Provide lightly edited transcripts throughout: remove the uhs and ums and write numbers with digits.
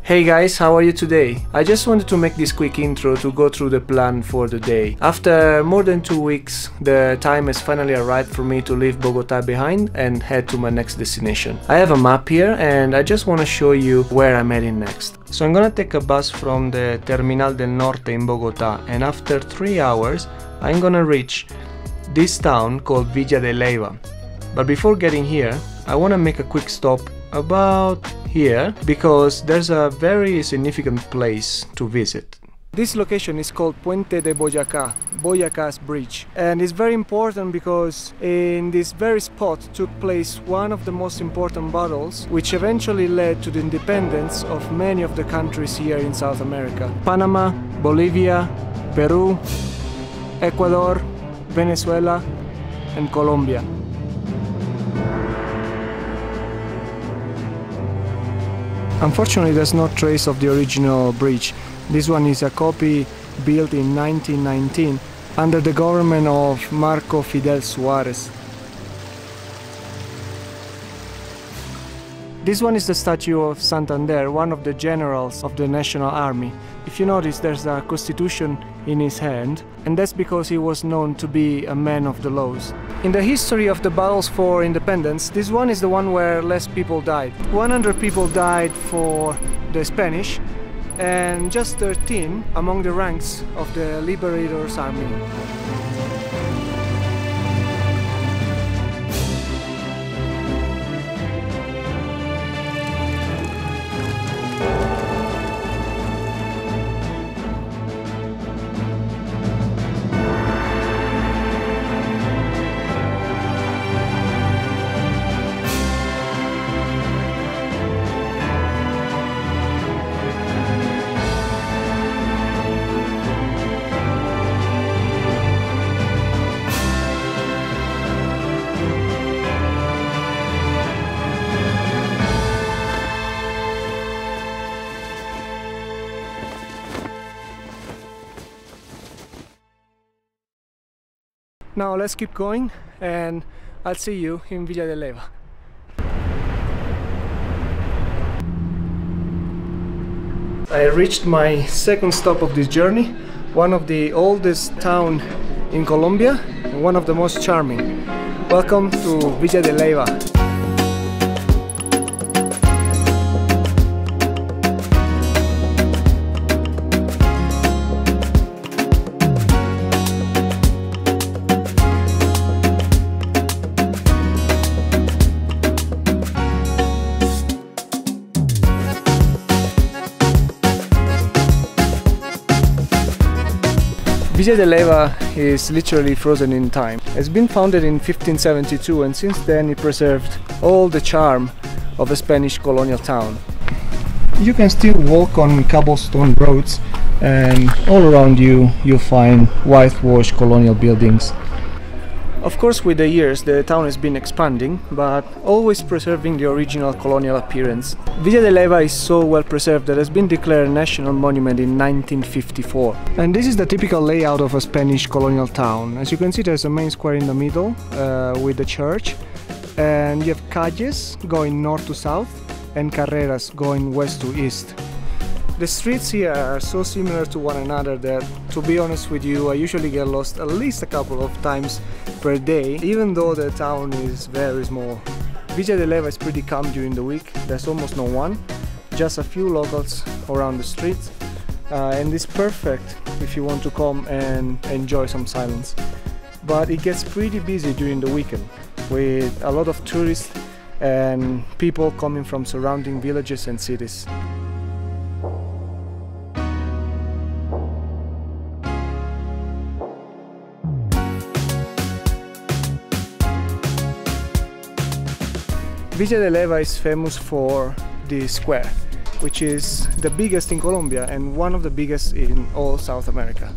Hey guys, how are you today? I just wanted to make this quick intro to go through the plan for the day. After more than 2 weeks, the time has finally arrived for me to leave Bogota behind and head to my next destination. I have a map here and I just want to show you where I'm heading next. So I'm gonna take a bus from the Terminal del Norte in Bogota, and after 3 hours I'm gonna reach this town called Villa de Leyva. But before getting here, I want to make a quick stop about here because there's a very significant place to visit. This location is called Puente de Boyacá, Boyacá's bridge, and it's very important because in this very spot took place one of the most important battles which eventually led to the independence of many of the countries here in South America: Panama, Bolivia, Peru, Ecuador, Venezuela and Colombia. Unfortunately, there's no trace of the original bridge. This one is a copy built in 1919 under the government of Marco Fidel Suarez. This one is the statue of Santander, one of the generals of the National Army. If you notice, there's a constitution in his hand, and that's because he was known to be a man of the laws. In the history of the battles for independence, this one is the one where less people died. 100 people died for the Spanish, and just 13 among the ranks of the Liberators' Army. Now let's keep going and I'll see you in Villa de Leyva. I reached my second stop of this journey, one of the oldest towns in Colombia and one of the most charming. Welcome to Villa de Leyva. Villa de Leyva is literally frozen in time. It's been founded in 1572 and since then it preserved all the charm of a Spanish colonial town. You can still walk on cobblestone roads and all around you you'll find whitewashed colonial buildings. Of course, with the years the town has been expanding, but always preserving the original colonial appearance. Villa de Leyva is so well preserved that it has been declared a national monument in 1954. And this is the typical layout of a Spanish colonial town. As you can see, there's a main square in the middle with the church, and you have calles going north to south and carreras going west to east. The streets here are so similar to one another that, to be honest with you, I usually get lost at least a couple of times per day, even though the town is very small. Villa de Leyva is pretty calm during the week. There's almost no one, just a few locals around the streets, and it's perfect if you want to come and enjoy some silence. But it gets pretty busy during the weekend with a lot of tourists and people coming from surrounding villages and cities. Villa de Leyva is famous for the square, which is the biggest in Colombia and one of the biggest in all South America.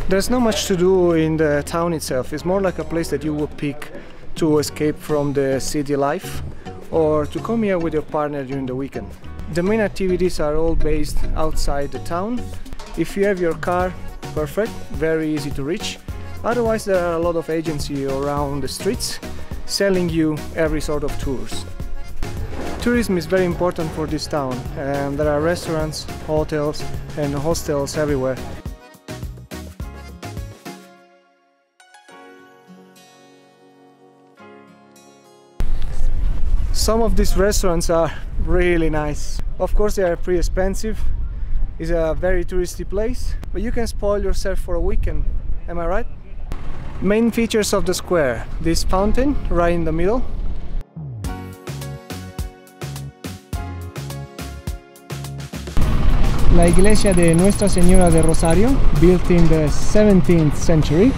There's not much to do in the town itself. It's more like a place that you would pick to escape from the city life or to come here with your partner during the weekend. The main activities are all based outside the town. If you have your car, perfect, very easy to reach. Otherwise, there are a lot of agencies around the streets selling you every sort of tours. Tourism is very important for this town, and there are restaurants, hotels and hostels everywhere. Some of these restaurants are really nice. Of course they are pretty expensive. It's a very touristy place, but you can spoil yourself for a weekend. Am I right? Main features of the square. This fountain right in the middle. La iglesia de Nuestra Señora de Rosario, built in the 17th century.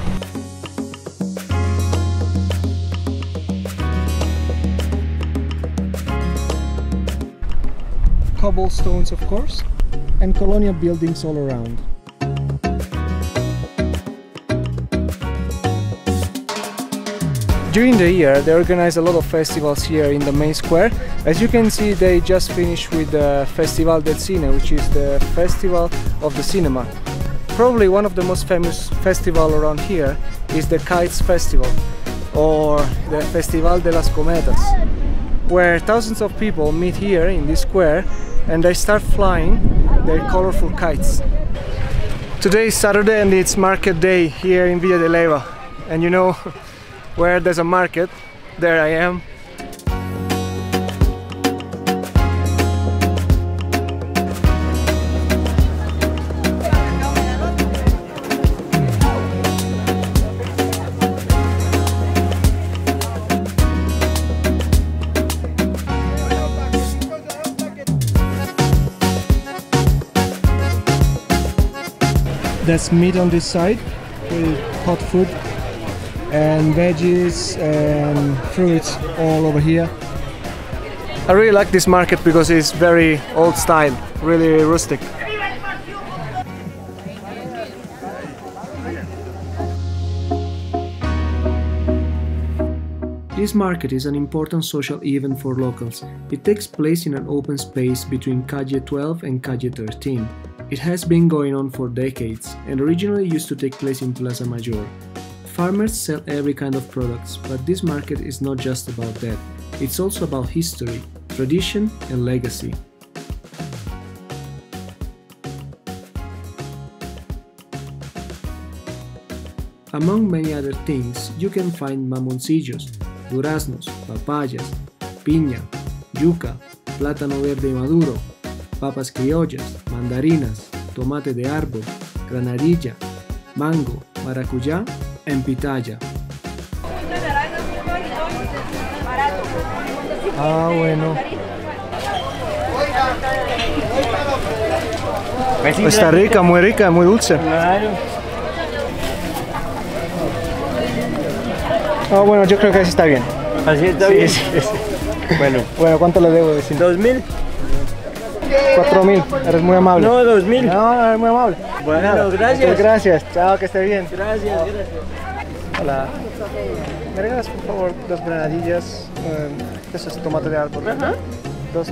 Cobblestones, of course, and colonial buildings all around. During the year they organize a lot of festivals here in the main square. As you can see, they just finished with the Festival del Cine, which is the festival of the cinema. Probably one of the most famous festivals around here is the Kites Festival, or the Festival de las Cometas, where thousands of people meet here in this square and they start flying their colorful kites. Today is Saturday and it's market day here in Villa de Leyva, and you know, where there's a market, there I am. There's meat on this side with hot food and veggies and fruits all over here. I really like this market because it's very old style, really rustic. This market is an important social event for locals. It takes place in an open space between Calle 12 and Calle 13. It has been going on for decades and originally used to take place in Plaza Mayor. Farmers sell every kind of products, but this market is not just about that. It's also about history, tradition and legacy. Among many other things, you can find mamoncillos, duraznos, papayas, piña, yuca, plátano verde maduro, papas criollas, mandarinas, tomate de árbol, granadilla, mango, maracuyá and pitaya. Ah, bueno. Está rica, muy dulce. Ah, bueno, yo creo que así está bien. Así está bien. Sí. Bueno, ¿Cuánto le debo decir? 2000. 4000, eres muy amable. No, 2000. No, eres muy amable. Bueno, gracias. Muchas gracias, chao, que esté bien. Gracias. Hola. ¿Me regalas por favor dos granadillas? Eso es tomate de árbol. Ajá. Dos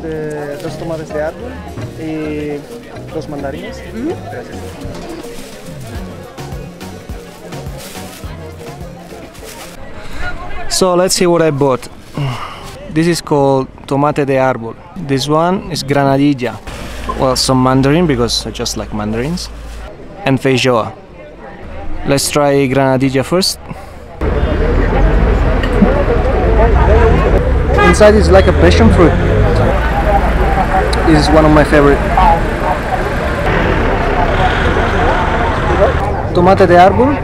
tomates de árbol y dos mandarinas. Gracias. So let's see what I bought. This is called tomate de árbol. This one is granadilla. Well, some mandarin because I just like mandarins. And feijoa. Let's try granadilla first. Inside is like a passion fruit. This is one of my favorite. Tomate de árbol.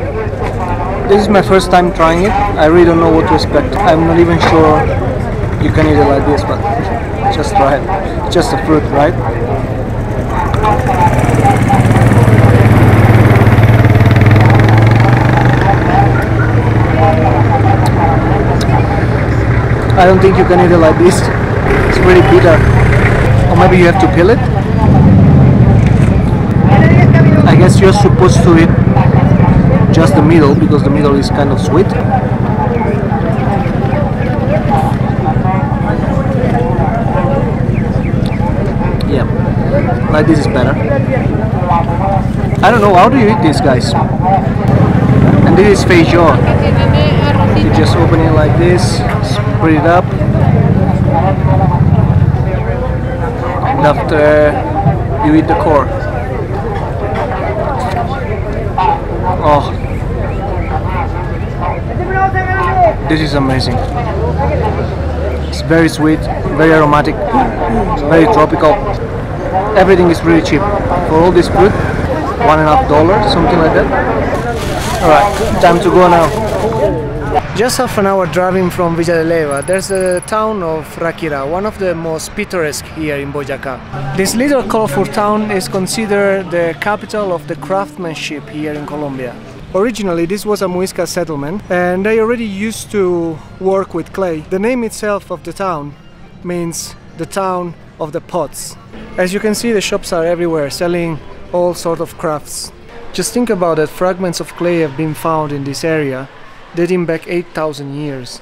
This is my first time trying it. I really don't know what to expect. I'm not even sure you can eat it like this, but just try it. It's just a fruit, right? I don't think you can eat it like this. It's really bitter. Or maybe you have to peel it. I guess you're supposed to eat just the middle because the middle is kind of sweet. Yeah, like this is better. I don't know, how do you eat this, guys? And this is feijoa. You just open it like this, spread it up. after you eat the core. Oh, this is amazing. It's very sweet, very aromatic, very tropical. Everything is really cheap. For all this food, $1.50, something like that. Alright, time to go now. Just half an hour driving from Villa de Leyva, there's the town of Ráquira, one of the most picturesque here in Boyacá. This little colorful town is considered the capital of the craftsmanship here in Colombia. Originally this was a Muisca settlement and they already used to work with clay. The name itself of the town means the town of the pots. As you can see, the shops are everywhere selling all sorts of crafts. Just think about it, fragments of clay have been found in this area dating back 8,000 years.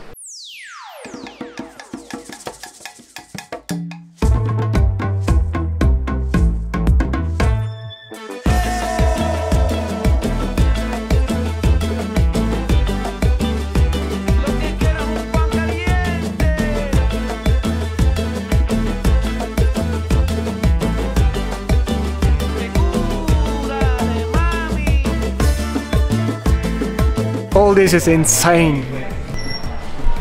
All this is insane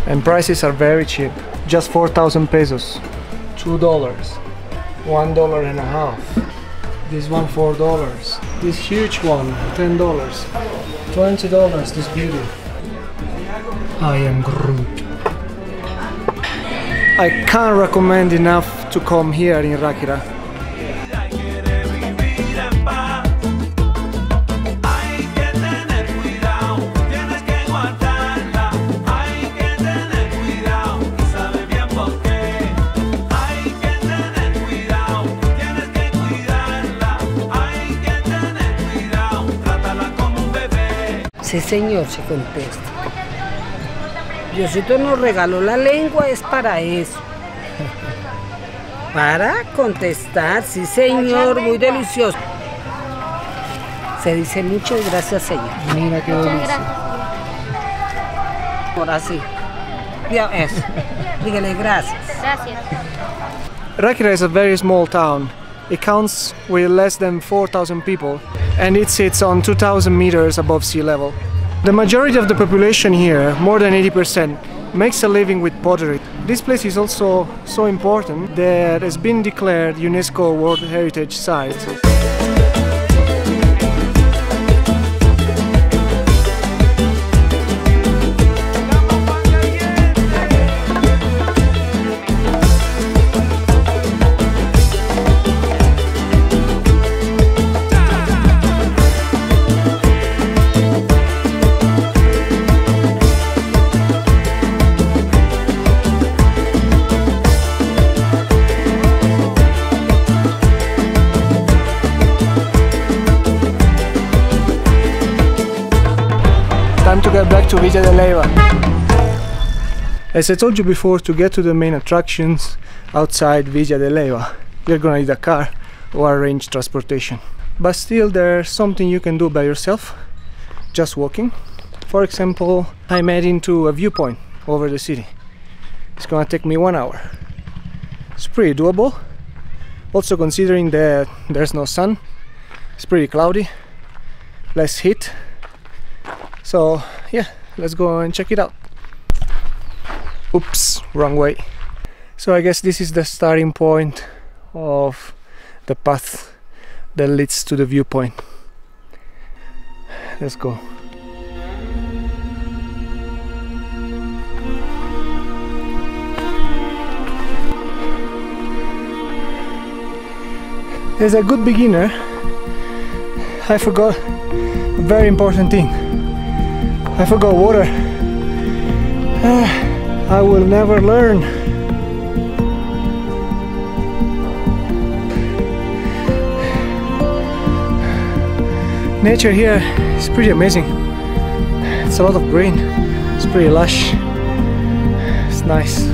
and prices are very cheap, just 4,000 pesos, $2, $1.50, this one $4, this huge one $10, $20, this beauty. I am Groot. I can't recommend enough to come here in Ráquira. Sí, señor, se contesta. Diosito nos regaló la lengua, es para eso. Para contestar, sí, señor, muy delicioso. Se dice muchas gracias, señor. Mira qué delicia. Ahora sí. Eso. Dígale gracias. Gracias. Ráquira is a very small town. It counts with less than 4,000 people and it sits on 2,000 meters above sea level. The majority of the population here, more than 80%, makes a living with pottery. This place is also so important that it's been declared UNESCO World Heritage Site. Time to get back to Villa de Leyva. As I told you before, to get to the main attractions outside Villa de Leyva, you're gonna need a car or arrange transportation. But still, there's something you can do by yourself, just walking. For example, I'm heading to a viewpoint over the city. It's gonna take me 1 hour. It's pretty doable. Also considering that there's no sun, it's pretty cloudy, less heat. So yeah, let's go and check it out. Oops, wrong way. So I guess this is the starting point of the path that leads to the viewpoint. Let's go. As a good beginner, I forgot a very important thing. I forgot water. I will never learn. Nature here is pretty amazing. It's a lot of green. It's pretty lush. It's nice.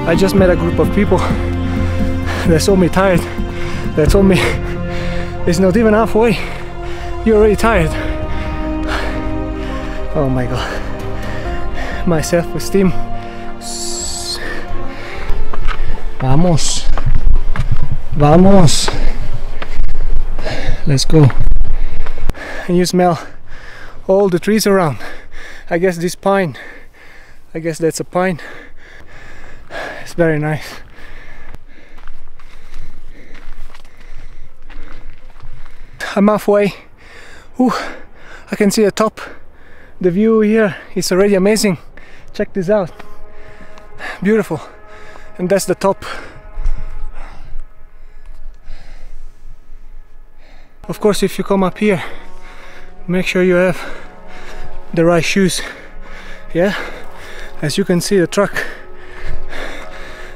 I just met a group of people. They saw me tired. They told me, it's not even halfway. You're already tired. Oh my god. My self-esteem Vamos. Vamos. Let's go. And you smell all the trees around. I guess this pine, I guess that's a pine. It's very nice. I'm halfway. Ooh, I can see the top. The view here is already amazing. Check this out. Beautiful. And that's the top. Of course, if you come up here, make sure you have the right shoes. Yeah, as you can see, the truck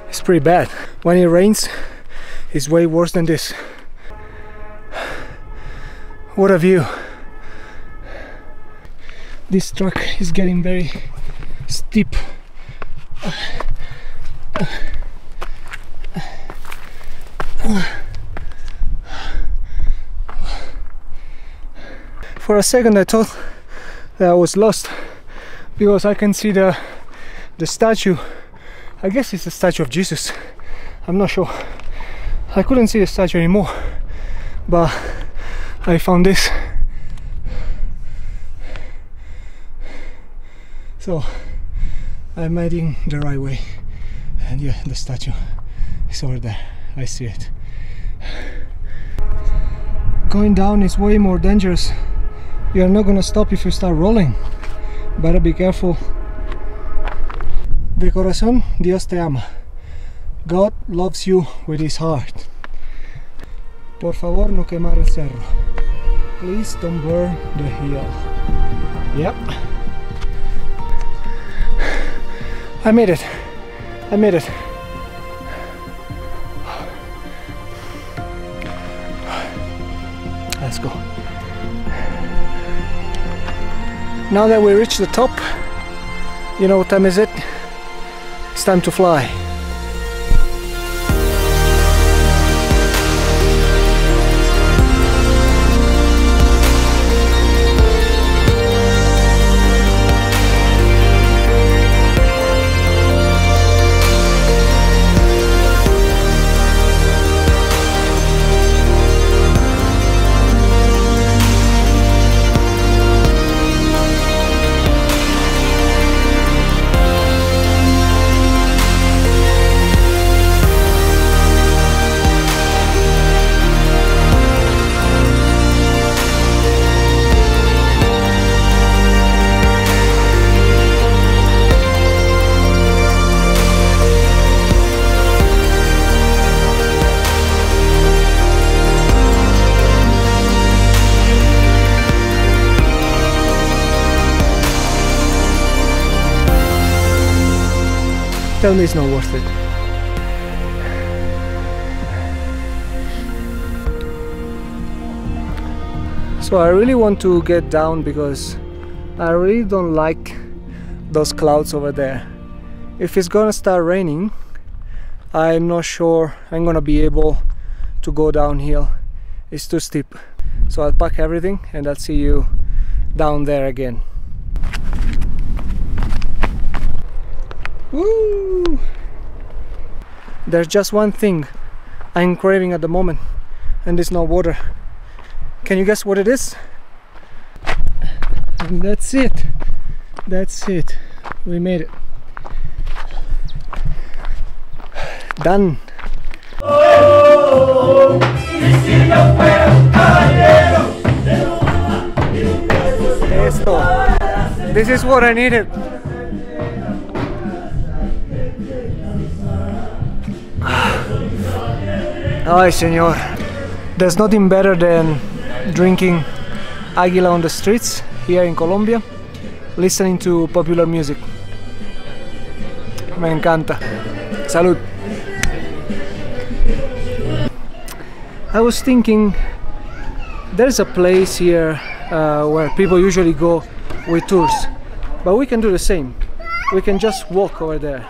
is pretty bad. When it rains, it's way worse than this. What a view. This truck is getting very steep. For a second I thought that I was lost, because I can see the statue. I guess it's the statue of Jesus. I'm not sure. I couldn't see the statue anymore, but I found this. So I'm heading the right way, and yeah, the statue is over there. I see it. Going down is way more dangerous. You are not gonna stop if you start rolling. Better be careful. De corazón, Dios te ama. God loves you with his heart. Por favor, no quemar el cerro. Please don't burn the hill. Yep. I made it. I made it. Let's go. Now that we reached the top, you know what time is it? It's time to fly. Tell me it's not worth it. So I really want to get down because I really don't like those clouds over there. If it's gonna start raining, I'm not sure I'm gonna be able to go downhill. It's too steep. So I'll pack everything and I'll see you down there again. Woo! There's just one thing I'm craving at the moment, and it's not water. Can you guess what it is? And that's it. That's it. We made it. Done. Esto. This is what I needed. Ay, señor. There's nothing better than drinking Águila on the streets here in Colombia, listening to popular music. Me encanta. Salud. I was thinking, there's a place here where people usually go with tours, but we can do the same. We can just walk over there.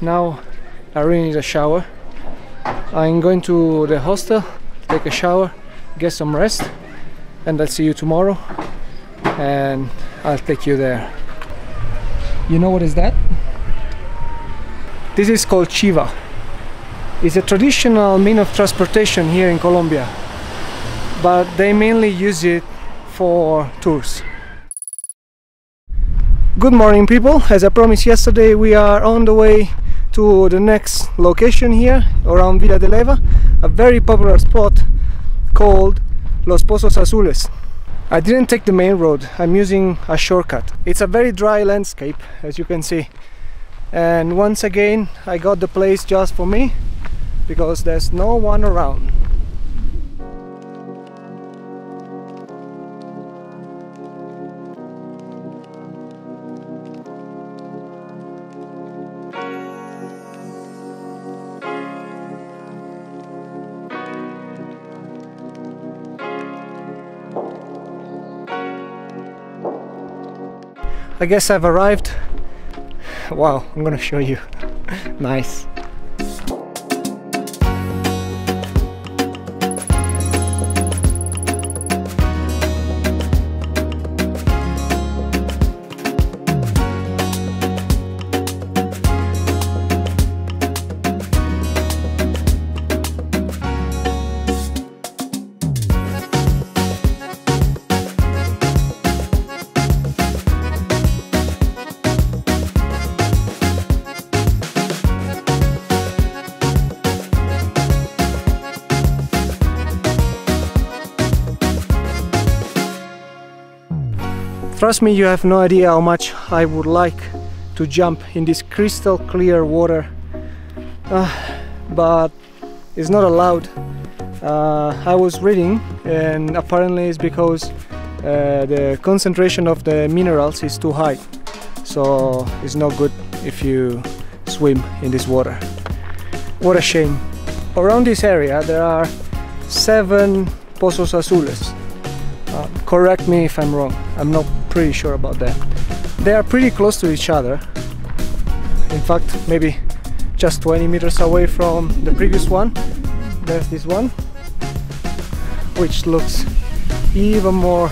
Now I really need a shower. I'm going to the hostel, take a shower, get some rest, and I'll see you tomorrow, and I'll take you there. You know what is that? This is called chiva. It's a traditional mean of transportation here in Colombia, but they mainly use it for tours. Good morning, people. As I promised yesterday, we are on the way to the next location here around Villa de Leyva, a very popular spot called Los Pozos Azules. I didn't take the main road, I'm using a shortcut. It's a very dry landscape, as you can see, and once again I got the place just for me because there's no one around. I guess I've arrived. Wow, I'm gonna show you. Nice. Trust me, you have no idea how much I would like to jump in this crystal clear water, but it's not allowed. I was reading, and apparently it's because the concentration of the minerals is too high, so it's not good if you swim in this water. What a shame. Around this area there are 7 Pozos Azules. Correct me if I'm wrong, I'm not pretty sure about that. They are pretty close to each other. In fact, maybe just 20 meters away from the previous one. There's this one, which looks even more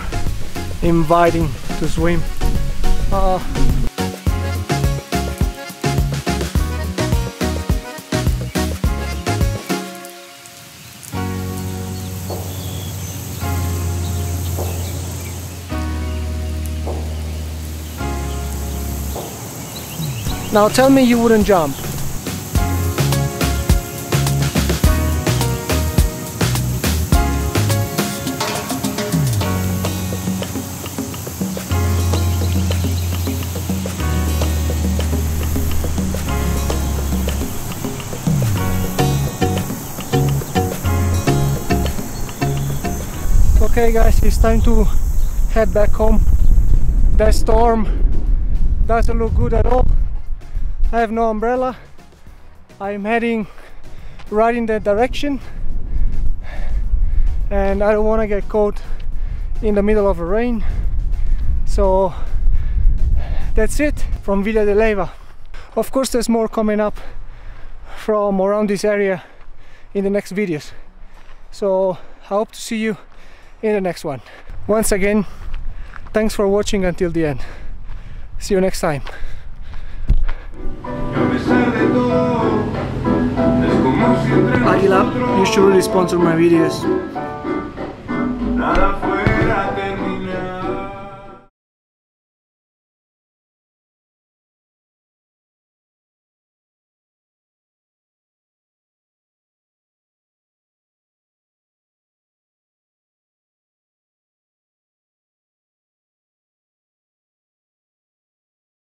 inviting to swim. Now tell me you wouldn't jump. Okay guys, it's time to head back home. That storm doesn't look good at all. I have no umbrella. I'm heading right in that direction and I don't want to get caught in the middle of the rain. So that's it from Villa de Leyva. Of course there's more coming up from around this area in the next videos. So I hope to see you in the next one. Once again, thanks for watching until the end. See you next time. Aguila, you should really sponsor my videos.